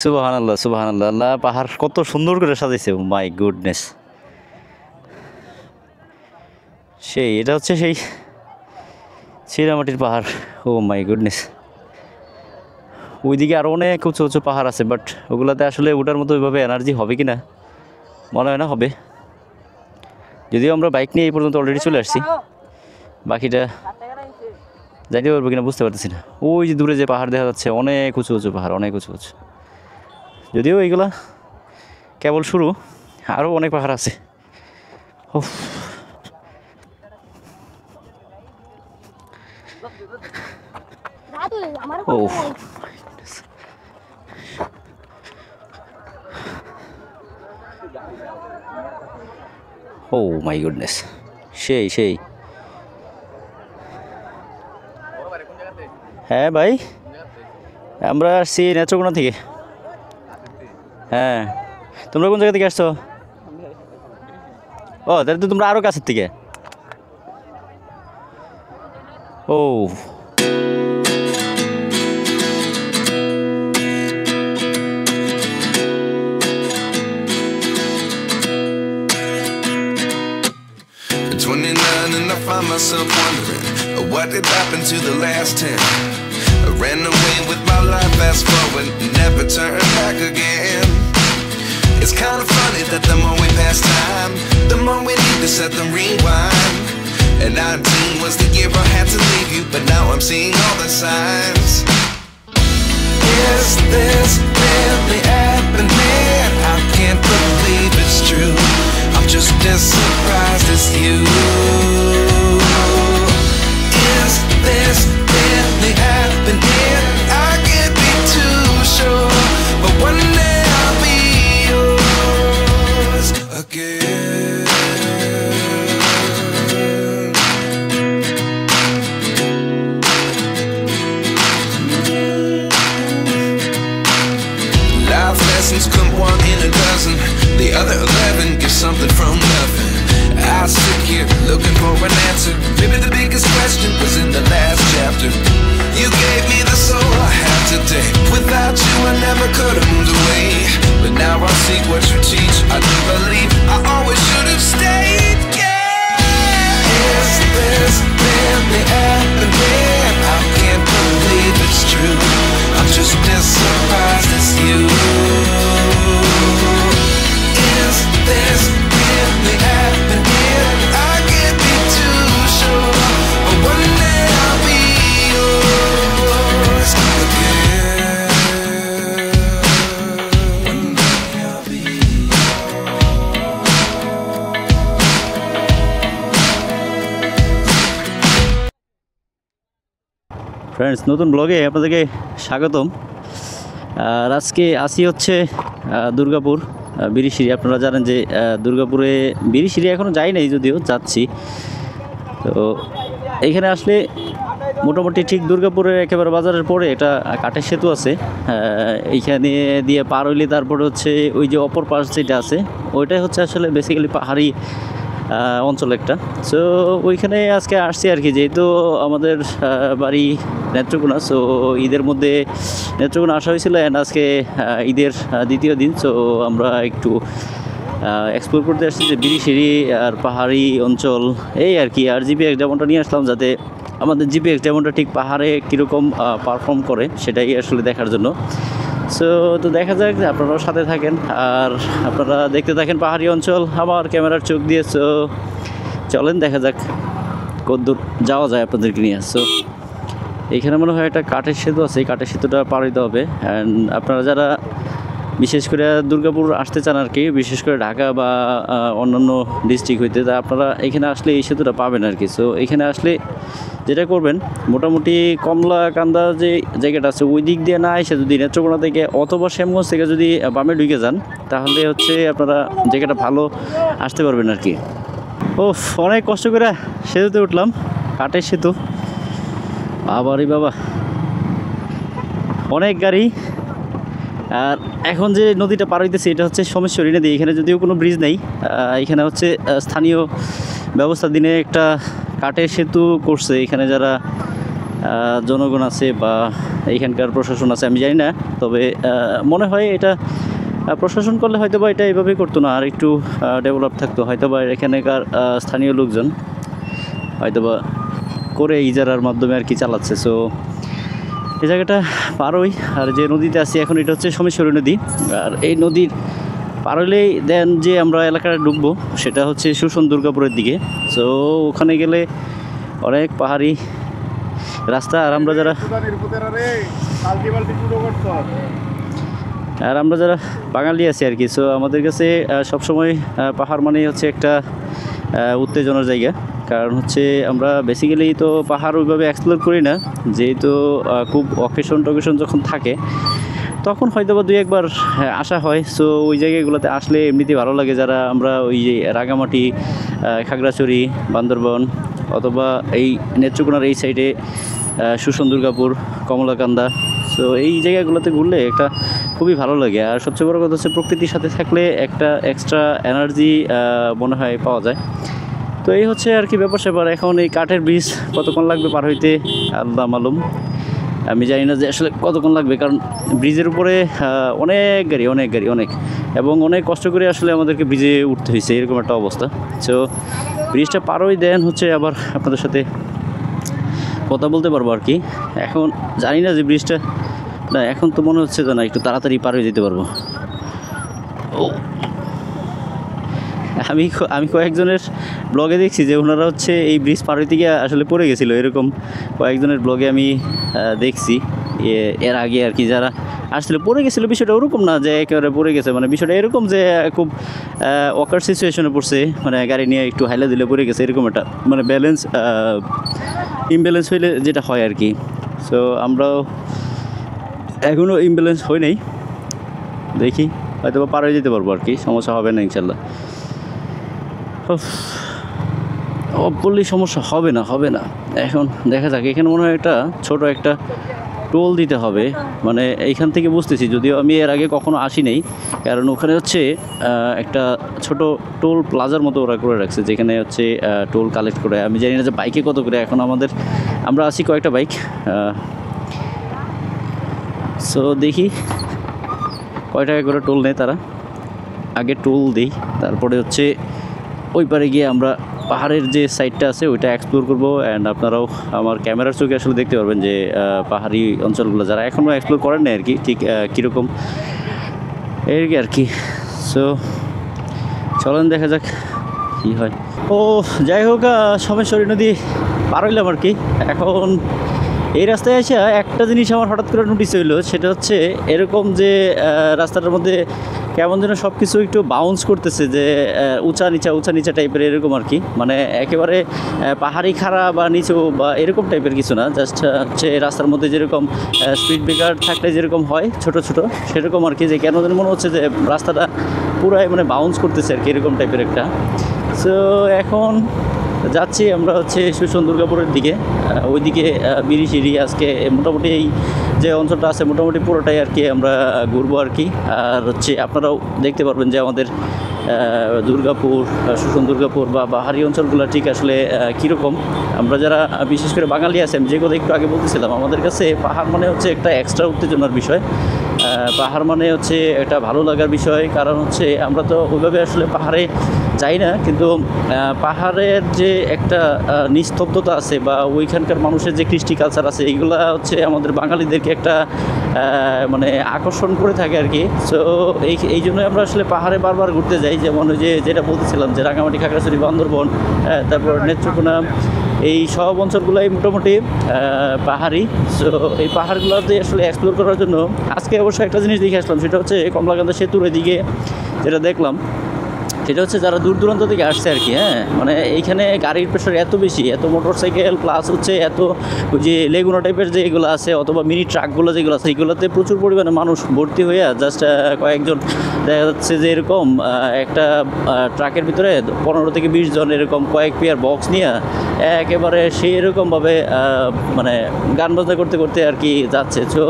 সুবহানাল্লাহ, সুবহানাল্লাহ। আল্লাহ পাহাড় কত সুন্দর করে সাজাইছে। My goodness! এটা হচ্ছে সেই চীনামাটির পাহাড়। Oh my goodness! ওইদিকে আরও অনেক উঁচু উঁচু পাহাড় আছে, বাট ওগুলাতে আসলে ওঠার মতো ওইভাবে এনার্জি হবে কি না মনে হয় না হবে। যদিও আমরা বাইক নিয়ে এই পর্যন্ত অলরেডি চলে আসছি, বাকিটা যাইতে পারবো কিনা বুঝতে পারতেছি না। ওই যে দূরে যে পাহাড় দেখা যাচ্ছে, অনেক উঁচু উঁচু পাহাড়, অনেক উঁচু উঁচু। যদিও এইগুলা কেবল শুরু, আরও অনেক পাহাড় আছে। ও ও মাই গুডনেস! সেই হ্যাঁ ভাই, আমরা আসছি নেত্রকোনা থেকে। হ্যাঁ, তোমরা কোন জায়গা থেকে আসছো? ও, তাহলে তো তোমরা আরও কাছের থেকে। ও And I find myself wondering what did happen to the last 10. I ran away with my life, fast forward, never turn back again. It's kind of funny that the more we pass time, the more we need to set the rewind. And 19 was the year I had to leave you, but now I'm seeing all the signs. Is this really happening? I can't believe it's true. I'm just as surprised as you. Is this really happening? I can't be too sure, but one day I'll be yours again. Life lessons come one in a dozen. The other 11 get something from nothing. I sit here looking for an answer. Maybe the biggest question was in the last chapter. You gave me the soul I have today. Without you I never could have moved away. But now I see what you teach. I do believe I always should have stayed. Yeah. Is this really happening? I can't believe it's true. I'm just as surprised as you. Is this really happening? I can't be too sure, but one day I'll be yours again. One day I'll be friends, নতুন ব্লগে আপনাদেরকে স্বাগতম। আর আজকে আসি হচ্ছে দুর্গাপুর বিরিশিরি। আপনারা জানেন যে দুর্গাপুরে বিরিশিরি এখনও যাই নাই, যদিও যাচ্ছি। তো এইখানে আসলে মোটামুটি ঠিক দুর্গাপুরের একেবারে বাজারের পরে একটা কাঠের সেতু আছে। এইখানে দিয়ে পার হইলে তারপরে হচ্ছে ওই যে অপর পাশ যেটা আছে, ওইটাই হচ্ছে আসলে বেসিক্যালি পাহাড়ি অঞ্চল একটা। সো ওইখানে আজকে আসছি আর কি, যেহেতু আমাদের বাড়ি নেত্রকোনা। সো ঈদের মধ্যে নেত্রকোনা আসা হয়েছিল, অ্যান্ড আজকে ঈদের দ্বিতীয় দিন। সো আমরা একটু এক্সপ্লোর করতে আসছি যে বিরিশিরি আর পাহাড়ি অঞ্চল এই আর কি। আর জিপিএক্স ডেমনটা নিয়ে আসলাম, যাতে আমাদের জিপিএক্স ডেমনটা ঠিক পাহাড়ে কীরকম পারফর্ম করে সেটাই আসলে দেখার জন্য। সো তো দেখা যাক, আপনারাও সাথে থাকেন আর আপনারা দেখতে থাকেন পাহাড়ি অঞ্চল আমার ক্যামেরার চোখ দিয়ে। সো চলেন দেখা যাক কতদূর যাওয়া যায় আপনাদেরকে নিয়ে। সো এইখানে মনে হয় একটা কাঠের সেতু আছে, এই কাঠের সেতুটা পার হইতে হবে। অ্যান্ড আপনারা যারা বিশেষ করে দুর্গাপুর আসতে চান আর কি, বিশেষ করে ঢাকা বা অন্যান্য ডিস্ট্রিক্ট হইতে, তা আপনারা এখানে আসলে এই সেতুটা পাবেন আর কি। সো এখানে আসলে যেটা করবেন, মোটামুটি কমলাকান্দা যে জায়গাটা আছে ওই দিক দিয়ে না এসে যদি নেত্রকোনা থেকে অথবা শ্যামগঞ্জ থেকে যদি বামে ঢুকে যান, তাহলে হচ্ছে আপনারা জায়গাটা ভালো আসতে পারবেন আর কি। অনেক কষ্ট করে সেতুতে উঠলাম, কাঠের সেতু। বাবারে বাবা, অনেক গাড়ি। আর এখন যে নদীটা পার হইতেছে এটা হচ্ছে সোমেশ্বরী নদী। এখানে যদিও কোনো ব্রিজ নেই, এখানে হচ্ছে স্থানীয় ব্যবস্থা দিনে একটা কাঠের সেতু করছে। এখানে যারা জনগণ আছে বা এইখানকার প্রশাসন আছে আমি জানি না, তবে মনে হয় এটা প্রশাসন করলে হয়তো বা এটা এইভাবেই করতো না, আর একটু ডেভেলপ থাকতো হয়তো বা এখানকার স্থানীয় লোকজন হয়তো বা করে ইজারার মাধ্যমে আর কি চালাচ্ছে। সো এই জায়গাটা পারই, আর যে নদীতে আছি এখন এটা হচ্ছে সোমেশ্বরী নদী, আর এই নদীর পার হলেই দেন যে আমরা এলাকাটা ঢুকবো সেটা হচ্ছে সুশন দুর্গাপুরের দিকে। সো ওখানে গেলে অনেক পাহাড়ি রাস্তা, আর আমরা যারা বাঙালি আছি আর কি, সো আমাদের কাছে সবসময় পাহাড় মানেই হচ্ছে একটা উত্তেজনার জায়গা। কারণ হচ্ছে আমরা বেসিক্যালি তো পাহাড় ওইভাবে এক্সপ্লোর করি না, যেহেতু খুব অকেশন টকেশন যখন থাকে তখন হয়তো বা 2-1 বার আসা হয়। সো ওই জায়গাগুলোতে আসলে এমনিতেই ভালো লাগে। যারা আমরা ওই যে রাঙামাটি, খাগড়াছড়ি, বান্দরবন অথবা এই নেত্রকোনার এই সাইডে সুশন দুর্গাপুর, কমলাকান্দা, সো এই জায়গাগুলোতে ঘুরলে একটা খুবই ভালো লাগে। আর সবচেয়ে বড় কথা হচ্ছে প্রকৃতির সাথে থাকলে একটা এক্সট্রা এনার্জি মনে হয় পাওয়া যায়। তো এই হচ্ছে আর কি ব্যাপার স্যাপার। এখন এই কাঠের ব্রিজ কতক্ষণ লাগবে পার হইতে আল্লাহ মালুম, আমি জানি না যে আসলে কতক্ষণ লাগবে, কারণ ব্রিজের উপরে অনেক গাড়ি এবং অনেক কষ্ট করে আসলে আমাদেরকে ব্রিজে উঠতে হয়েছে, এরকম একটা অবস্থা। সো ব্রিজটা পার হই দেন হচ্ছে আবার আপনাদের সাথে কথা বলতে পারবো আর কি। এখন জানি না যে ব্রিজটা, না এখন তো মনে হচ্ছে যে না একটু তাড়াতাড়ি পার হয়ে যেতে পারবো। ও আমি কয়েকজনের ব্লগে দেখছি যে ওনারা হচ্ছে এই ব্রিজ পার হইতে গিয়ে আসলে পড়ে গেছিলো, এরকম কয়েকজনের ব্লগে আমি দেখছি এর আগে আর কি, যারা আসলে পড়ে গেছিলো। বিষয়টা ওরকম না যে একেবারে পড়ে গেছে, মানে বিষয়টা এরকম যে খুব অকার সিচুয়েশনে পড়ছে, মানে গাড়ি নিয়ে একটু হাইলা দিলে পড়ে গেছে, এরকম একটা মানে ইমব্যালেন্স হইলে যেটা হয় আর কি। সো আমরাও এখনও ইমব্যালেন্স হই নাই, দেখি হয়তো পার হয়ে যেতে পারবো আর কি, সমস্যা হবে না ইনশাল্লাহ। বললেই সমস্যা হবে না। এখন দেখা যাক, এখানে মনে হয় ছোট একটা টোল দিতে হবে, মানে এইখান থেকে বুঝতেছি, যদিও আমি এর আগে কখনো আসি নাই, কারণ ওখানে হচ্ছে একটা ছোট টোল প্লাজার মতো ওরা করে রাখছে, যেখানে হচ্ছে টোল কালেক্ট করে। আমি জানি না যে বাইকে কত করে, এখন আমরা আছি কয়েকটা বাইক। সো দেখি কয় টাকা করে টোল নেয় তারা, আগে টোল দিই, তারপরে হচ্ছে ওই পারে গিয়ে আমরা পাহাড়ের যে সাইডটা আছে ওইটা এক্সপ্লোর করবো। অ্যান্ড আপনারাও আমার ক্যামেরার চোখে আসলে দেখতে পারবেন যে পাহাড়ি অঞ্চলগুলো যারা এখনও এক্সপ্লোর করেন না আর কি, ঠিক কীরকম এর কি আর কি। সো চলেন দেখা যাক কী হয়। ও যাই হোক, সোমেশ্বরী নদী পার হইলাম আর কি। এখন এই রাস্তায় এসে একটা জিনিস আমার হঠাৎ করে নোটিস হইলো, সেটা হচ্ছে এরকম যে রাস্তাটার মধ্যে কেমন যেন সব কিছু একটু বাউন্স করতেছে, যে উঁচা নিচা টাইপের এরকম আর কি, মানে একেবারে পাহাড়ি খাড়া বা নিচু বা এরকম টাইপের কিছু না, জাস্ট হচ্ছে রাস্তার মধ্যে যেরকম স্পিড ব্রেকার থাকলে যেরকম হয় ছোট সেরকম আর কি, যে কেন যেন মনে হচ্ছে যে রাস্তাটা পুরাই মানে বাউন্স করতেছে আর কি, এরকম টাইপের একটা। সো এখন যাচ্ছি আমরা হচ্ছে সুশন দুর্গাপুরের দিকে, ওইদিকে বিরিশিরি আজকে মোটামুটি এই যে অঞ্চলটা আছে মোটামুটি পুরোটাই আর কি আমরা ঘুরবো আর কি। আর হচ্ছে আপনারাও দেখতে পারবেন যে আমাদের দুর্গাপুর, সুশন দুর্গাপুর বা পাহাড়ি অঞ্চলগুলো ঠিক আসলে কীরকম। আমরা যারা বিশেষ করে বাঙালি আছি, আমি যে কথা একটু আগে বলতেছিলাম, আমাদের কাছে পাহাড় মানে হচ্ছে একটা এক্সট্রা উত্তেজনার বিষয়, পাহাড় মানে হচ্ছে একটা ভালো লাগার বিষয়। কারণ হচ্ছে আমরা তো ওইভাবে আসলে পাহাড়ে যাই না, কিন্তু পাহাড়ের যে একটা নিস্তব্ধতা আছে বা ওইখানকার মানুষের যে কৃষ্টি কালচার আছে, এইগুলো হচ্ছে আমাদের বাঙালিদেরকে একটা মানে আকর্ষণ করে থাকে আর কি। সো এই জন্যই আমরা আসলে পাহাড়ে বারবার ঘুরতে যাই, যেমন ওই যেটা বলতেছিলাম যে রাঙামাটি, খাগড়াছড়ি, বান্দরবন, তারপর নেত্রকোনা, এই সব অঞ্চলগুলোই মোটামুটি পাহাড়ি। সো এই পাহাড়গুলোতে আসলে এক্সপ্লোর করার জন্য আজকে অবশ্যই একটা জিনিস দেখে আসলাম, সেটা হচ্ছে কমলাকান্দা সেতুর ওইদিকে যেটা দেখলাম, সেটা হচ্ছে যারা দূর দূরান্ত থেকে আসছে আর কি। হ্যাঁ, মানে এইখানে গাড়ির প্রেশার এত বেশি, এত মোটরসাইকেল প্লাস হচ্ছে এত ওই যে লেগুনা টাইপের যে এগুলো আছে অথবা মিনি ট্রাকগুলো যেগুলো আছে, এইগুলোতে প্রচুর পরিমাণে মানুষ ভর্তি হয়ে জাস্ট কয়েকজন দেখা যাচ্ছে যে এরকম একটা ট্রাকের ভিতরে 15 থেকে 20 জন এরকম কয়েক পেয়ার বক্স নিয়ে একেবারে সেই এরকমভাবে মানে গান বাজনা করতে করতে আর কি যাচ্ছে। তো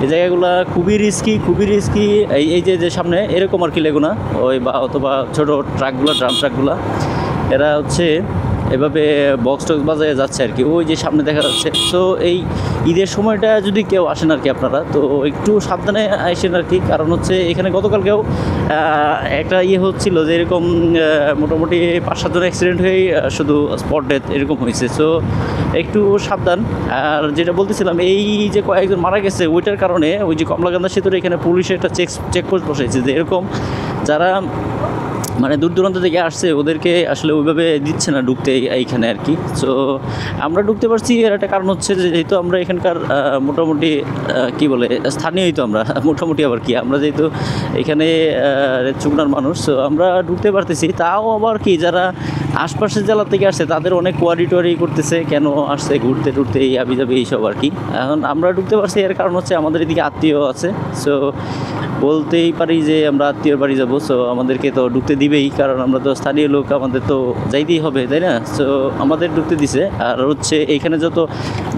এই জায়গাগুলো খুবই রিস্কি। এই যে সামনে এরকম আর কি লেগুনা ওই বা অথবা ছোটো ট্রাকগুলো, ড্রাম ট্রাকগুলো, এরা হচ্ছে এভাবে বক্স টক্স বাজায় যাচ্ছে আর কি, ওই যে সামনে দেখা যাচ্ছে। তো এই ঈদের সময়টা যদি কেউ আসেন আর কি আপনারা, তো একটু সাবধানে আসেন আর কি। কারণ হচ্ছে এখানে গতকালকেও একটা হচ্ছিল যে এরকম মোটামুটি 5-7 জন অ্যাক্সিডেন্ট হয়ে শুধু স্পট ডেথ এরকম হয়েছে। সো একটু সাবধান। আর যেটা বলতেছিলাম, এই যে কয়েকজন মারা গেছে ওইটার কারণে ওই যে কমলাকান্দা সেতুর এখানে পুলিশের একটা চেকপোস্ট বসাইছে, যে এরকম যারা মানে দূর দূরান্ত থেকে আসছে ওদেরকে আসলে ওইভাবে দিচ্ছে না ঢুকতে এইখানে আর কি। সো আমরা ঢুকতে পারছি, এর একটা কারণ হচ্ছে যে যেহেতু আমরা এখানকার মোটামুটি কি বলে স্থানীয়ই তো আমরা মোটামুটি, আবার কি আমরা যেহেতু এখানে চুকনার মানুষ, সো আমরা ঢুকতে পারতেছি। তাও আবার কি যারা আশপাশের জেলা থেকে আসছে তাদের অনেক কোয়ারি করতেছে, কেন আসছে ঘুরতে টুরতে এই আবি যাবি এইসব আর কি। এখন আমরা ঢুকতে পারছি, এর কারণ হচ্ছে আমাদের এদিকে আত্মীয় আছে। সো বলতেই পারি যে আমরা আত্মীয়র বাড়ি যাবো, সো আমাদেরকে তো ঢুকতে দিবেই, কারণ আমরা তো স্থানীয় লোক, আমাদের তো যাইতেই হবে, তাই না? সো আমাদের ঢুকতে দিছে। আর হচ্ছে এইখানে যত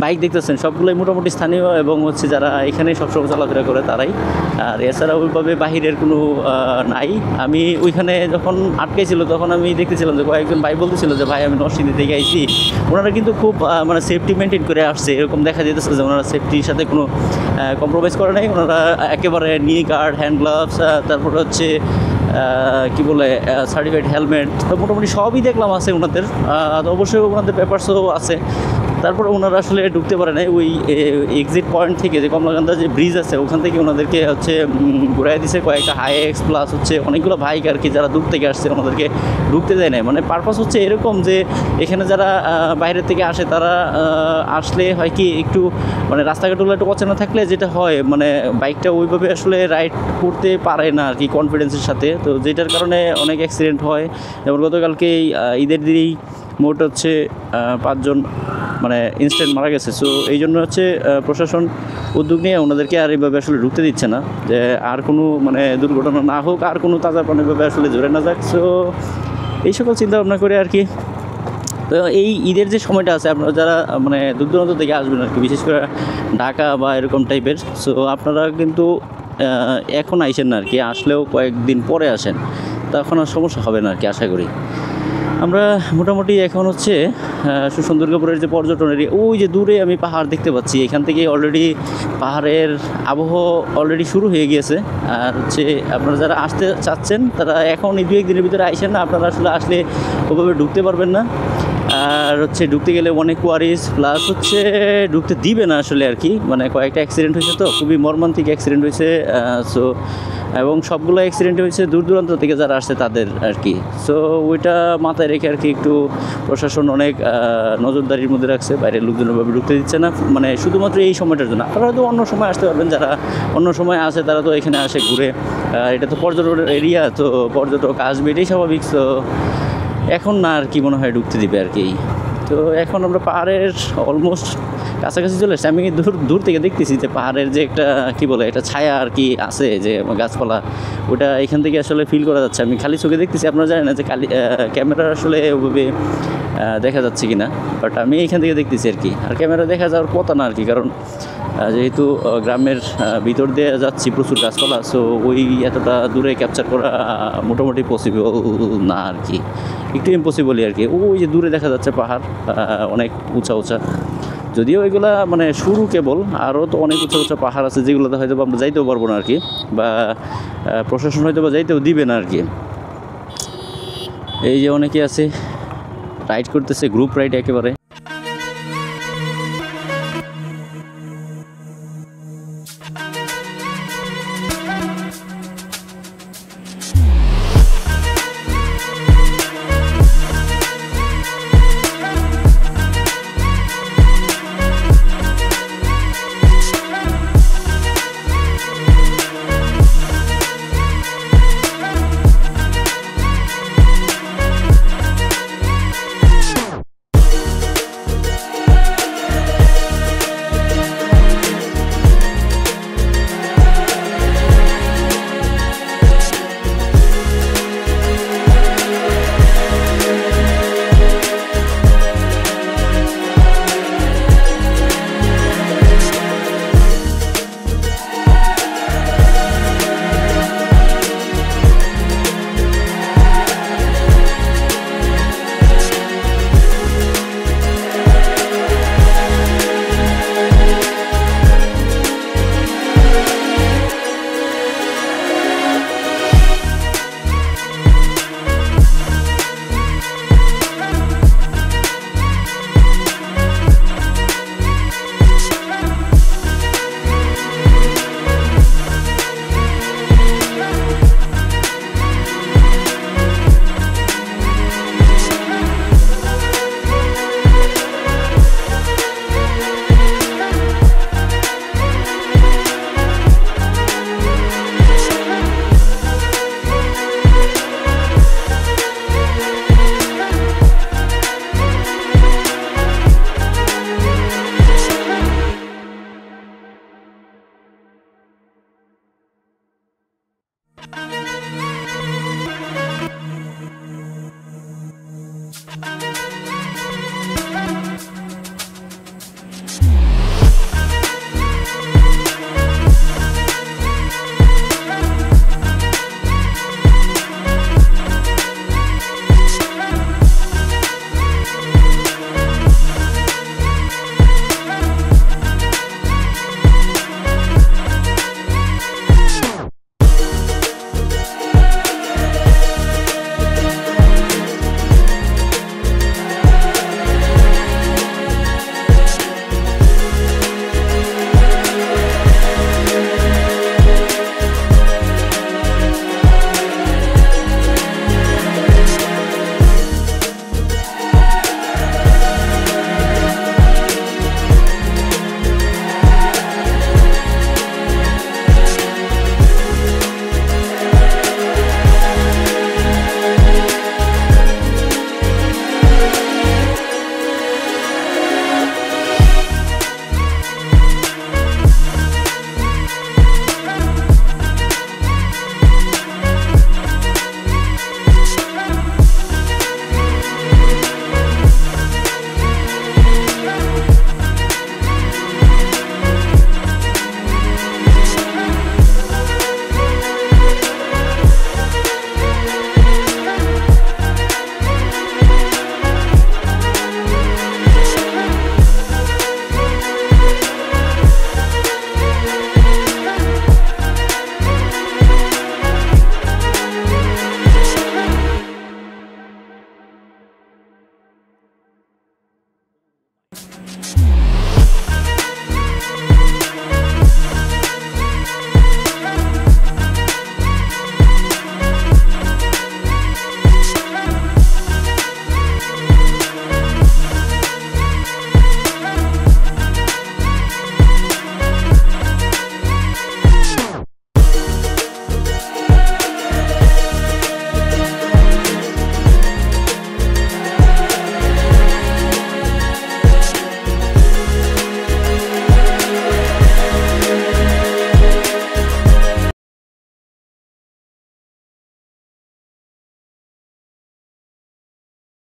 বাইক দেখতেছেন সবগুলোই মোটামুটি স্থানীয়, এবং হচ্ছে যারা এখানে সবসময় চলাফেরা করে তারাই। আর এছাড়া ওইভাবে বাহিরের কোনো নাই। আমি ওইখানে যখন আটকেছিল তখন আমি দেখতেছিলাম যে কয়েকজন ভাই বলতেছিল যে ভাই আমি নরসিংদী থেকে আইছি। ওনারা কিন্তু খুব মানে সেফটি মেনটেন করে আসছে, এরকম দেখা যেতেছে যে ওনারা সেফটির সাথে কোনো কম্প্রোমাইজ করে নাই। ওনারা একেবারে নি গার্ড, হ্যান্ড গ্লাভস, তারপরে হচ্ছে কি বলে সার্টিফাইড হেলমেট, তো মোটামুটি সবই দেখলাম আছে ওনাদের। অবশ্যই ওনাদের পেপারসও আছে। তারপরে ওনারা আসলে ঢুকতে পারে নাই। ওই এক্সিট পয়েন্ট থেকে যে কমলাকান্দা যে ব্রিজ আছে ওখান থেকে ওনাদেরকে হচ্ছে ঘুরাই দিছে কয়েকটা হাইএক্স প্লাস হচ্ছে অনেকগুলো বাইক আর কি, যারা দূর থেকে আসছে ওনাদেরকে ঢুকতে দেয় নাই। মানে পারপাস হচ্ছে এরকম যে এখানে যারা বাইরের থেকে আসে তারা আসলে হয় কি একটু মানে রাস্তাঘাটগুলো একটু অচেনা থাকলে যেটা হয় মানে বাইকটা ওইভাবে আসলে রাইড করতে পারে না আর কি কনফিডেন্সের সাথে। তো যেটার কারণে অনেক অ্যাক্সিডেন্ট হয়। যেমন গতকালকে ঈদের দিনই মোট হচ্ছে 5 জন মানে ইনস্ট্যান্ট মারা গেছে। সো এই জন্য হচ্ছে প্রশাসন উদ্যোগ নিয়ে ওনাদেরকে আর এইভাবে আসলে ঢুকতে দিচ্ছে না, যে আর কোনো মানে দুর্ঘটনা না হোক, আর কোনো তাজা পানিভাবে আসলে জোরে না যাক। সো এই সকল চিন্তা ভাবনা করে আর কি। তো এই ঈদের যে সময়টা আছে আপনারা যারা মানে দূর দূরান্ত থেকে আসবেন আর কি, বিশেষ করে ঢাকা বা এরকম টাইপের, সো আপনারা কিন্তু এখন আইসেন না আর কি, আসলেও কয়েকদিন পরে আসেন, তখন আর সমস্যা হবে না আর কি আশা করি। আমরা মোটামুটি এখন হচ্ছে সুষম দুর্গাপুরের যে পর্যটন এরিয়া, ওই যে দূরে আমি পাহাড় দেখতে পাচ্ছি, এখান থেকে অলরেডি পাহাড়ের আবহ অলরেডি শুরু হয়ে গিয়েছে। আর হচ্ছে আপনারা যারা আসতে চাচ্ছেন তারা এখন এই 2-1 দিনের ভিতরে আইসেন না, আপনারা আসলে ওভাবে ঢুকতে পারবেন না। আর হচ্ছে ঢুকতে গেলে অনেক কোয়ারিজ প্লাস হচ্ছে ঢুকতে দিবে না আসলে আর কি। মানে কয়েকটা অ্যাক্সিডেন্ট হয়েছে, তো খুবই মর্মান্তিক অ্যাক্সিডেন্ট হয়েছে। সো এবং সবগুলো অ্যাক্সিডেন্ট হয়েছে দূর দূরান্ত থেকে যারা আসছে তাদের আর কি। সো ওইটা মাথায় রেখে আর কি একটু প্রশাসন অনেক নজরদারির মধ্যে রাখছে, বাইরের লোকজনভাবে ঢুকতে দিচ্ছে না, মানে শুধুমাত্র এই সময়টার জন্য। আপনারা হয়তো অন্য সময় আসতে পারবেন, যারা অন্য সময় আসে তারা তো এখানে আসে ঘুরে, এটা তো পর্যটন এরিয়া, তো পর্যটক আসবে এটাই স্বাভাবিক। সো এখন না আর কি মনে হয় ঢুকতে দিবে আর কি। তো এখন আমরা পাহাড়ের অলমোস্ট কাছাকাছি চলে এসেছি। আমি দূর থেকে দেখতেছি যে পাহাড়ের যে একটা কি বলে একটা ছায়া আর কি আছে, যে গাছপালা, ওটা এখান থেকে আসলে ফিল করা যাচ্ছে। আমি খালি চোখে দেখতেছি, আপনারা জানেন না যে ক্যামেরা আসলে ওইভাবে দেখা যাচ্ছে কি না, বাট আমি এখান থেকে দেখতেছি আর কি। আর ক্যামেরা দেখা যাওয়ার কথা না আর কি, কারণ যেহেতু গ্রামের ভিতর দিয়ে যাচ্ছি, প্রচুর গাছপালা, সো ওই এতটা দূরে ক্যাপচার করা মোটামুটি পসিবল না আর কি, একটু ইম্পসিবলই আর কি। ওই যে দূরে দেখা যাচ্ছে পাহাড় অনেক উঁচা, যদিও এগুলা মানে শুরু কেবল, আরও তো অনেক উঁচা পাহাড় আছে যেগুলোতে হয়তো আমরা যাইতেও পারবো না আর কি, বা প্রশাসন হয়তো বা যাইতেও দিবে না আর কি। এই যে অনেকে আছে রাইড করতেছে, গ্রুপ রাইড একেবারে। Thank